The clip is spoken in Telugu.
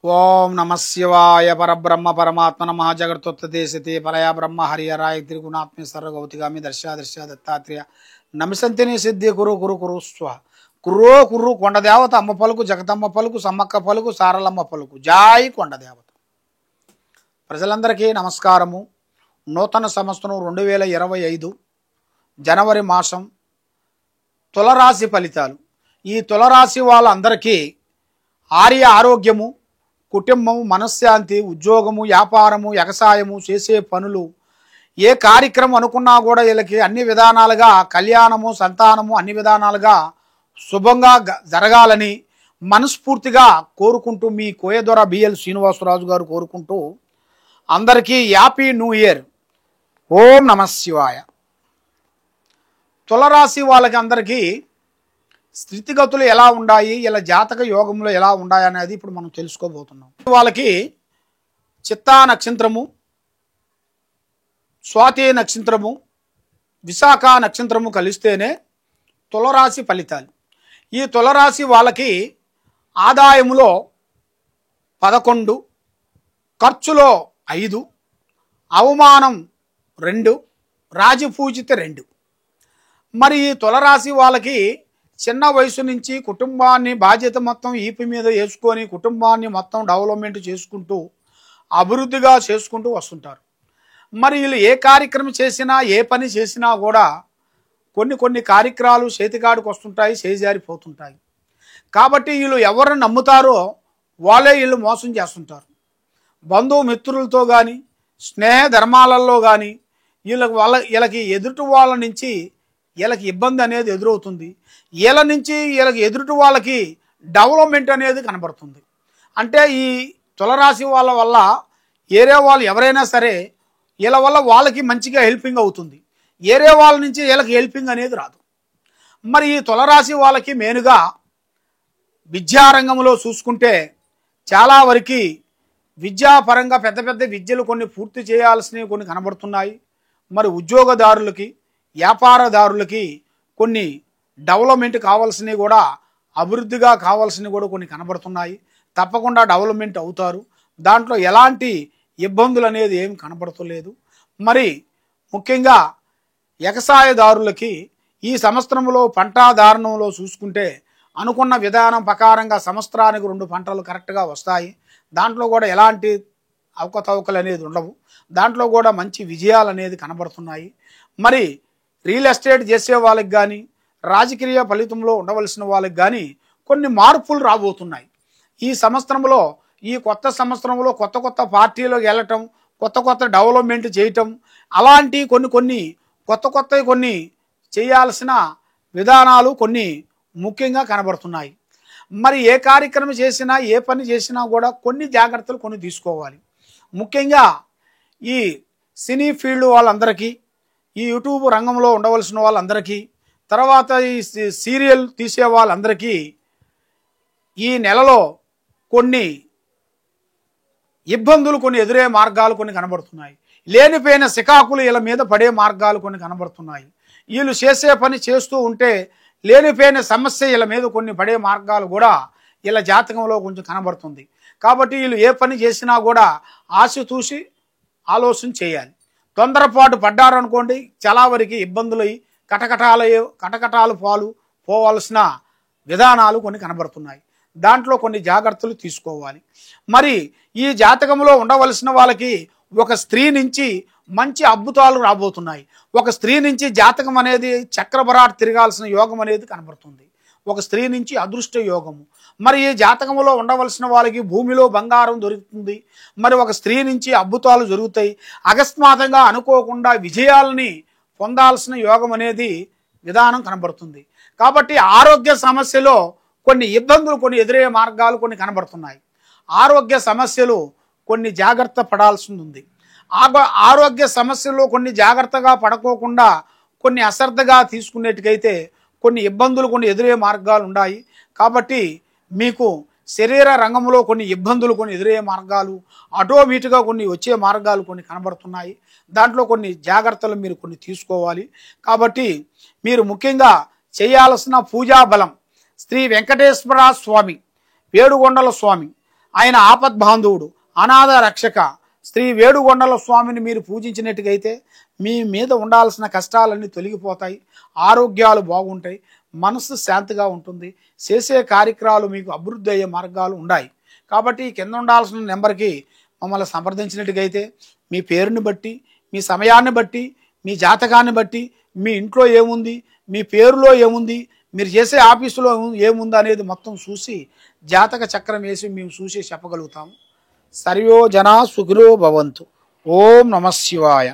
ఓం నమ శివాయ పరబ్రహ్మ పరమాత్మ నమ జగత్తుత్తదేశతే పరయా బ్రహ్మ హరిహరాయ త్రిగుణాత్మ సర్వగౌతిగామి దర్శ దత్తాత్రేయ నమిసంతిని సిద్ధి కురు కురు కురు స్వ కుర్రో కుర్రు కొండదేవత అమ్మ పలుకు జగతమ్మ పలుకు సమ్మక్క పలుకు సారలమ్మ పలుకు జాయి కొండదేవత. ప్రజలందరికీ నమస్కారము. నూతన సంవత్సరం 2025 జనవరి మాసం తులరాశి ఫలితాలు. ఈ తులరాశి వాళ్ళందరికీ ఆర్య ఆరోగ్యము, కుటుంబము, మనశ్శాంతి, ఉద్యోగము, వ్యాపారము, వ్యవసాయము, చేసే పనులు, ఏ కార్యక్రమం అనుకున్నా కూడా వీళ్ళకి అన్ని విధానాలుగా కళ్యాణము, సంతానము అన్ని విధానాలుగా శుభంగా జరగాలని మనస్ఫూర్తిగా కోరుకుంటూ మీ కోయదొర బిఎల్ శ్రీనివాసరాజు గారు కోరుకుంటూ అందరికీ హ్యాపీ న్యూ ఇయర్. ఓం నమ శివాయ. తులరాశి వాళ్ళకి అందరికీ స్థితిగతులు ఎలా ఉన్నాయి, ఇలా జాతక యోగంలో ఎలా ఉన్నాయి అనేది ఇప్పుడు మనం తెలుసుకోబోతున్నాం. వాళ్ళకి చిత్తా నక్షత్రము, స్వాతి నక్షత్రము, విశాఖ నక్షత్రము కలిస్తేనే తులరాశి ఫలితాలు. ఈ తులరాశి వాళ్ళకి ఆదాయములో 11, ఖర్చులో 5, అవమానం 2, రాజపూజిత 2. మరి ఈ తులరాశి వాళ్ళకి చిన్న వయసు నుంచి కుటుంబాన్ని బాధ్యత మొత్తం ఈపి మీద వేసుకొని కుటుంబాన్ని మొత్తం డెవలప్మెంట్ చేసుకుంటూ అభివృద్ధిగా చేసుకుంటూ వస్తుంటారు. మరి వీళ్ళు ఏ కార్యక్రమం చేసినా ఏ పని చేసినా కూడా కొన్ని కార్యక్రమాలు చేతికాడికి వస్తుంటాయి, చేజారిపోతుంటాయి. కాబట్టి వీళ్ళు ఎవరిని నమ్ముతారో వాళ్ళే వీళ్ళు మోసం చేస్తుంటారు. బంధుమిత్రులతో కానీ స్నేహ ధర్మాలలో కానీ వీళ్ళకి ఎదుటి వాళ్ళ నుంచి వీళ్ళకి ఇబ్బంది అనేది ఎదురవుతుంది. వీళ్ళ నుంచి వీళ్ళకి ఎదుటి వాళ్ళకి డెవలప్మెంట్ అనేది కనబడుతుంది. అంటే ఈ తులరాశి వాళ్ళ వల్ల ఏరే వాళ్ళు ఎవరైనా సరే వీళ్ళ వల్ల వాళ్ళకి మంచిగా హెల్పింగ్ అవుతుంది. ఏరే వాళ్ళ నుంచి వీళ్ళకి హెల్పింగ్ అనేది రాదు. మరి ఈ తులరాశి వాళ్ళకి మెయిన్గా విద్యారంగంలో చూసుకుంటే చాలా వరకు విద్యాపరంగా పెద్ద పెద్ద విద్యలు కొన్ని పూర్తి చేయాల్సినవి కొన్ని కనబడుతున్నాయి. మరి ఉద్యోగదారులకి, వ్యాపారదారులకి కొన్ని డెవలప్మెంట్ కావాల్సినవి కూడా, అభివృద్ధిగా కావాల్సినవి కూడా కొన్ని కనబడుతున్నాయి. తప్పకుండా డెవలప్మెంట్ అవుతారు. దాంట్లో ఎలాంటి ఇబ్బందులు అనేది ఏం కనబడతలేదు. మరి ముఖ్యంగా వ్యవసాయదారులకి ఈ సంవత్సరంలో పంటాధారణంలో చూసుకుంటే అనుకున్న విధానం ప్రకారంగా సంవత్సరానికి 2 పంటలు కరెక్ట్గా వస్తాయి. దాంట్లో కూడా ఎలాంటి అవకతవకలు అనేది ఉండవు. దాంట్లో కూడా మంచి విజయాలు అనేది కనబడుతున్నాయి. మరి రియల్ ఎస్టేట్ చేసే వాళ్ళకి కానీ, రాజకీయ ఫలితంలో ఉండవలసిన వాళ్ళకి కానీ కొన్ని మార్పులు రాబోతున్నాయి. ఈ సంవత్సరంలో, ఈ కొత్త సంవత్సరంలో కొత్త పార్టీలోకి వెళ్ళటం, కొత్త డెవలప్మెంట్ చేయటం, అలాంటి కొన్ని కొత్తవి చేయాల్సిన విధానాలు కొన్ని ముఖ్యంగా కనబడుతున్నాయి. మరి ఏ కార్యక్రమం చేసినా ఏ పని చేసినా కూడా కొన్ని జాగ్రత్తలు కొన్ని తీసుకోవాలి. ముఖ్యంగా ఈ సినీ ఫీల్డ్ వాళ్ళందరికీ, ఈ యూట్యూబ్ రంగంలో ఉండవలసిన వాళ్ళందరికీ, తర్వాత ఈ సీరియల్ తీసే వాళ్ళందరికీ ఈ నెలలో కొన్ని ఇబ్బందులు, కొన్ని ఎదురే మార్గాలు కొన్ని కనబడుతున్నాయి. లేనిపోయిన సికాకులు వీళ్ళ మీద పడే మార్గాలు కొన్ని కనబడుతున్నాయి. వీళ్ళు చేసే పని చేస్తూ ఉంటే లేనిపోయిన సమస్య వీళ్ళ మీద కొన్ని పడే మార్గాలు కూడా వీళ్ళ జాతకంలో కొంచెం కనబడుతుంది. కాబట్టి వీళ్ళు ఏ పని చేసినా కూడా ఆశతూసి ఆలోచన చేయాలి. తొందరపాటు పడ్డారనుకోండి చాలా వరకు ఇబ్బందులు కటకటాలు పాలు పోవాల్సిన విధానాలు కొన్ని కనబడుతున్నాయి. దాంట్లో కొన్ని జాగ్రత్తలు తీసుకోవాలి. మరి ఈ జాతకంలో ఉండవలసిన వాళ్ళకి ఒక స్త్రీ నుంచి మంచి అద్భుతాలు రాబోతున్నాయి. ఒక స్త్రీ నుంచి జాతకం అనేది చక్రభరాట్ తిరగాల్సిన యోగం అనేది కనబడుతుంది. ఒక స్త్రీ నుంచి అదృష్ట యోగము. మరి ఈ జాతకంలో ఉండవలసిన వాళ్ళకి భూమిలో బంగారం దొరుకుతుంది. మరి ఒక స్త్రీ నుంచి అద్భుతాలు జరుగుతాయి. అకస్మాత్తుగా అనుకోకుండా విజయాలని పొందాల్సిన యోగం అనేది విధానం కనబడుతుంది. కాబట్టి ఆరోగ్య సమస్యలో కొన్ని ఇబ్బందులు, కొన్ని ఎదురయ్యే మార్గాలు కొన్ని కనబడుతున్నాయి. ఆరోగ్య సమస్యలు కొన్ని జాగ్రత్త పడాల్సి ఉంది. ఆరోగ్య సమస్యల్లో కొన్ని జాగ్రత్తగా పడుకోకుండా కొన్ని అశ్రద్ధగా తీసుకునేట్టుకైతే కొన్ని ఇబ్బందులు, కొన్ని ఎదురయ్యే మార్గాలు ఉన్నాయి. కాబట్టి మీకు శరీర రంగంలో కొన్ని ఇబ్బందులు, కొన్ని ఎదురయ్యే మార్గాలు, ఆటోమేటిక్గా కొన్ని వచ్చే మార్గాలు కొన్ని కనబడుతున్నాయి. దాంట్లో కొన్ని జాగ్రత్తలు మీరు కొన్ని తీసుకోవాలి. కాబట్టి మీరు ముఖ్యంగా చేయాల్సిన పూజా బలం శ్రీ వెంకటేశ్వర స్వామి, ఏడుగొండల స్వామి, ఆయన ఆపద్బాంధవుడు, అనాథ రక్షక శ్రీ వేడుగొండల స్వామిని మీరు పూజించినట్టుగైతే మీ మీద ఉండాల్సిన కష్టాలన్నీ తొలగిపోతాయి, ఆరోగ్యాలు బాగుంటాయి, మనస్సు శాంతిగా ఉంటుంది, చేసే కార్యక్రమాలు మీకు అభివృద్ధి అయ్యే మార్గాలు ఉన్నాయి. కాబట్టి కింద ఉండాల్సిన నెంబర్కి మమ్మల్ని సంప్రదించినట్టుగైతే మీ పేరుని బట్టి, మీ సమయాన్ని బట్టి, మీ జాతకాన్ని బట్టి, మీ ఇంట్లో ఏముంది, మీ పేరులో ఏముంది, మీరు చేసే ఆఫీసులో ఏముంది అనేది మొత్తం చూసి జాతక చక్రం వేసి మేము చూసి చెప్పగలుగుతాము. సర్వో జనా సుఖినో భవంతు. ఓం నమః శివాయ.